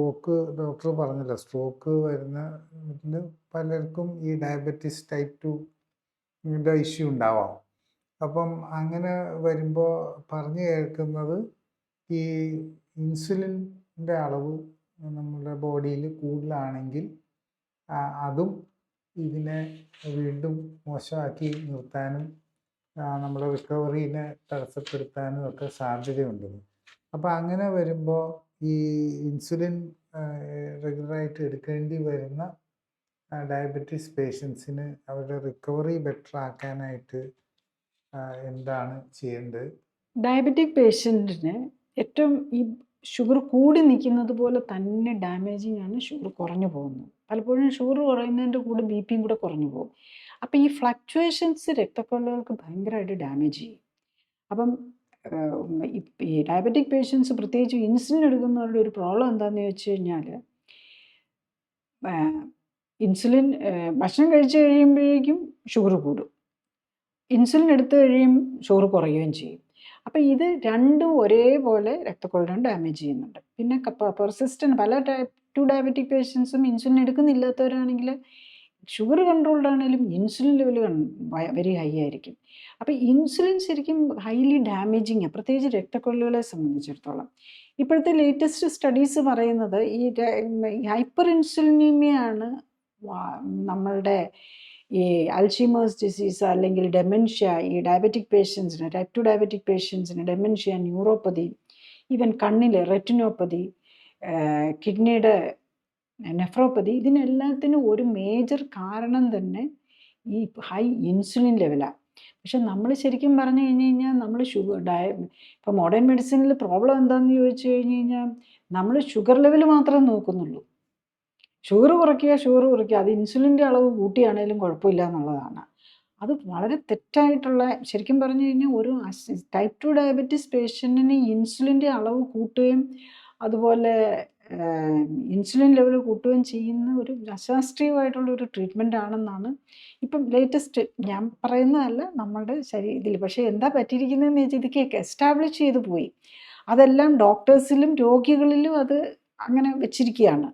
Doctor പറഞ്ഞല്ലോ, stroke വരുന്നതിൽ പലർക്കും ഈ ഡയബറ്റിസ് ടൈപ്പ് 2 ഇഷ്യൂ ഉണ്ടാവാം. അപ്പം അങ്ങനെ വരുമ്പോൾ പറഞ്ഞു കേൾക്കുന്നത് ഈ ഇൻസുലിൻ്റെ അളവ് നമ്മുടെ ബോഡിയിൽ കൂടുതലാണെങ്കിൽ അതും ഇതിനെ വീണ്ടും മോശമാക്കി നിർത്താനും നമ്മുടെ റിക്കവറീനെ തടസ്സപ്പെടുത്താനും ഒക്കെ സാധ്യതയുണ്ടെന്ന്. അപ്പോൾ അങ്ങനെ വരുമ്പോൾ ഈ ഇൻസുലിൻ റെഗുലറായിട്ട് എടുക്കേണ്ടി വരുന്ന ഡയബറ്റീസ് പേഷ്യൻസിന് അവരുടെ റിക്കവറി ബെറ്റർ ആക്കാനായിട്ട് എന്താണ് ചെയ്യേണ്ടത്? ഡയബറ്റിക് പേഷ്യൻറ്റിന് ഏറ്റവും ഈ ഷുഗർ കൂടി നിൽക്കുന്നത് പോലെ തന്നെ ഡാമേജിങ് ആണ് ഷുഗർ കുറഞ്ഞു പോകുന്നത്. പലപ്പോഴും ഷുഗർ കുറയുന്നതിൻ്റെ കൂടെ ബി പിയും കൂടെ കുറഞ്ഞു പോകും. അപ്പോൾ ഈ ഫ്ലക്ച്വേഷൻസ് രക്തക്കൊള്ളുകൾക്ക് ഭയങ്കരമായിട്ട് ഡാമേജ് ചെയ്യും. അപ്പം ഈ ഡയബറ്റിക് പേഷ്യൻസ് പ്രത്യേകിച്ച് ഇൻസുലിൻ എടുക്കുന്നവരുടെ ഒരു പ്രോബ്ലം എന്താണെന്ന് ചോദിച്ചു കഴിഞ്ഞാൽ, ഇൻസുലിൻ ഭക്ഷണം കഴിച്ചു കഴിയുമ്പോഴേക്കും ഷുഗർ കൂടും, ഇൻസുലിൻ എടുത്തു കഴിയും ഷുഗർ കുറയുകയും ചെയ്യും. അപ്പോൾ ഇത് രണ്ടും ഒരേപോലെ രക്തക്കൊള്ളിനെ ഡാമേജ് ചെയ്യുന്നുണ്ട്. പിന്നെ പെർസിസ്റ്റൻ്റ് പല ടൈപ്പ് 2 ഡയബറ്റിക് പേഷ്യൻസും ഇൻസുലിൻ എടുക്കുന്നില്ലാത്തവരാണെങ്കിൽ ഷുഗർ കൺട്രോൾഡ് ആണെങ്കിലും ഇൻസുലിൻ ലെവൽ വെരി ഹൈ ആയിരിക്കും. അപ്പോൾ ഇൻസുലിൻ ശരിക്കും ഹൈലി ഡാമേജിങ്, പ്രത്യേകിച്ച് രക്തക്കൊള്ളികളെ സംബന്ധിച്ചിടത്തോളം. ഇപ്പോഴത്തെ ലേറ്റസ്റ്റ് സ്റ്റഡീസ് പറയുന്നത് ഈ ഹൈപ്പർ ഇൻസുലിനീമിയാണ് നമ്മളുടെ ഈ അൽഷീമേഴ്സ് ഡിസീസ് അല്ലെങ്കിൽ ഡെമെൻഷ്യ, ഈ ഡയബറ്റിക് പേഷ്യൻസിന്, ടൈപ്പ് 2 ഡയബറ്റിക് പേഷ്യൻസിന് ഡെമെൻഷ്യ, ന്യൂറോപ്പതി, ഈവൻ കണ്ണിൽ റെറ്റിനോപ്പതി, കിഡ്നിയുടെ നെഫ്രോപ്പതി, ഇതിനെല്ലാത്തിനും ഒരു മേജർ കാരണം തന്നെ ഈ ഹൈ ഇൻസുലിൻ ലെവലാണ്. പക്ഷെ നമ്മൾ ശരിക്കും പറഞ്ഞു കഴിഞ്ഞ് കഴിഞ്ഞാൽ നമ്മൾ ഇപ്പോൾ മോഡേൺ മെഡിസിനിൽ പ്രോബ്ലം എന്താണെന്ന് ചോദിച്ചു കഴിഞ്ഞ് കഴിഞ്ഞാൽ നമ്മൾ ഷുഗർ ലെവൽ മാത്രമേ നോക്കുന്നുള്ളൂ. ഷുഗർ കുറയ്ക്കുക, അത് ഇൻസുലിൻ്റെ അളവ് കൂട്ടിയാണേലും കുഴപ്പമില്ല എന്നുള്ളതാണ്. അത് വളരെ തെറ്റായിട്ടുള്ള, ശരിക്കും പറഞ്ഞു കഴിഞ്ഞാൽ ഒരു ടൈപ്പ് 2 ഡയബറ്റീസ് പേഷ്യൻറ്റിന് ഇൻസുലിൻ്റെ അളവ് കൂട്ടുകയും അതുപോലെ ഇൻസുലിൻ ലെവൽ കൂട്ടുകയും ചെയ്യുന്ന ഒരു അശാസ്ത്രീയമായിട്ടുള്ള ഒരു ട്രീറ്റ്മെൻ്റ് ആണെന്നാണ് ഇപ്പം ലേറ്റസ്റ്റ്, ഞാൻ പറയുന്നതല്ല, നമ്മളുടെ ശരീരത്തിൽ. പക്ഷേ എന്താ പറ്റിയിരിക്കുന്നതെന്ന് വെച്ചാൽ ഇതൊക്കെ എസ്റ്റാബ്ലിഷ് ചെയ്ത് പോയി. അതെല്ലാം ഡോക്ടേഴ്സിലും രോഗികളിലും അത് അങ്ങനെ വെച്ചിരിക്കുകയാണ്.